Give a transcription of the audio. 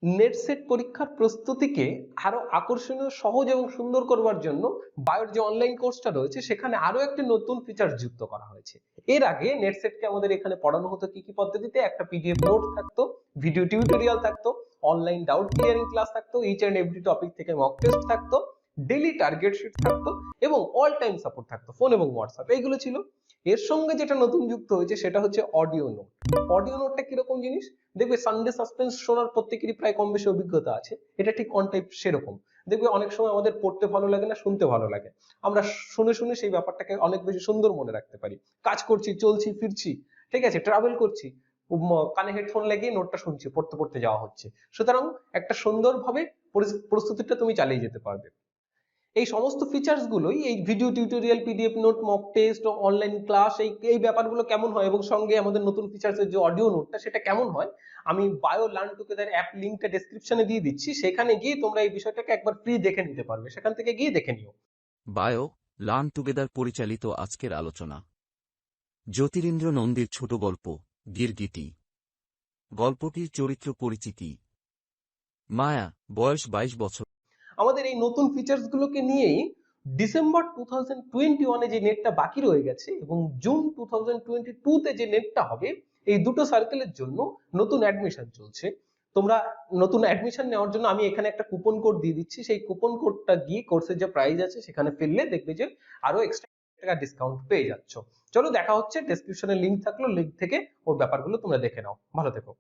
Net set পরীক্ষার প্রস্তুতিকে আরো আকর্ষণীয়, সহজ এবং সুন্দর করবার জন্য বায়োর যে অনলাইন কোর্সটা রয়েছে সেখানে আরো একটি নতুন ফিচার যুক্ত করা হয়েছে। এর আগে নেট সেটকে আমাদের এখানে পড়ানো হতো কি কি পদ্ধতিতে? একটা পিডিএফ নোট থাকতো, ভিডিও টিউটোরিয়াল থাকতো, অনলাইন ডাউট ক্লিয়ারিং ক্লাস থাকতো, ইচ এন্ড এভরি টপিক থেকে মক টেস্ট থাকতো, ডেইলি টার্গেট শিট থাকতো এবং অল টাইম সাপোর্ট থাকতো ফোন এবং হোয়াটসঅ্যাপ, এইগুলো ছিল। এর সঙ্গে যেটা নতুন যুক্ত হয়েছে সেটা হচ্ছে অডিও নোট। অডিও নোটটা কিরকম জিনিস? দেখবে সানডে সাসপেন্স শোনার প্রত্যেকেরই প্রায় কম বেশি অভিজ্ঞতা আছে, এটা ঠিক অন টাইপ সেরকম। দেখবে অনেক সময় আমাদের পড়তে ভালো লাগে না, শুনতে ভালো লাগে, আমরা শুনে শুনে সেই ব্যাপারটাকে অনেক বেশি সুন্দর মনে রাখতে পারি। কাজ করছি, চলছি, ফিরছি, ঠিক আছে, ট্রাভেল করছি, কানে হেডফোন লাগিয়ে নোটটা শুনছি, পড়তে পড়তে যাওয়া হচ্ছে। সুতরাং একটা সুন্দরভাবে প্রস্তুতিটা তুমি চালিয়ে যেতে পারবে। এই সমস্ত ফিচার্স গুলোই এই video tutorial, PDF note, mock test, online class, এই ব্যাপারগুলো কেমন হয় এবং সঙ্গে আমাদের নতুন ফিচার্সের যে অডিও নোটটা সেটা কেমন হয়, আমি বায়ো লার্ন টুগেদার অ্যাপ লিংকটা ডেসক্রিপশনে দিয়ে দিচ্ছি, সেখানে গিয়ে তোমরা এই বিষয়টাকে একবার ফ্রি দেখে নিতে পারবে, সেখান থেকে গিয়ে দেখে নিও। বায়ো লার্ন টুগেদার পরিচালিত আজকের আলোচনা। জ্যোতিরিন্দ্র নন্দীর ছোট গল্প গিরগিটি। গল্পটির চরিত্র পরিচিতি। মায়া, বয়স 22 বছর। আমাদের এই নতুন ফিচার্স গুলোকে নিয়েই ডিসেম্বর 2021 যে নেটটা বাকি রয়ে গেছে এবং জুন 2022 তে যে নেটটা হবে, এই দুটো সার্কেলের জন্য নতুন অ্যাডমিশন চলছে। তোমরা নতুন অ্যাডমিশন নেওয়ার জন্য আমি এখানে একটা কুপন কোড দিয়ে দিচ্ছি, সেই কুপন কোডটা গিয়ে কোর্সের যে প্রাইস আছে সেখানে ফেললে দেখবে যে আরো এক্সট্রা টাকা ডিসকাউন্ট পেয়ে যাচ্ছ। চলো দেখা হচ্ছে, ডেসক্রিপশনে লিংক থাকলো, লিংক থেকে ওই ব্যাপারগুলো তোমরা দেখে নাও। ভালো থেকো।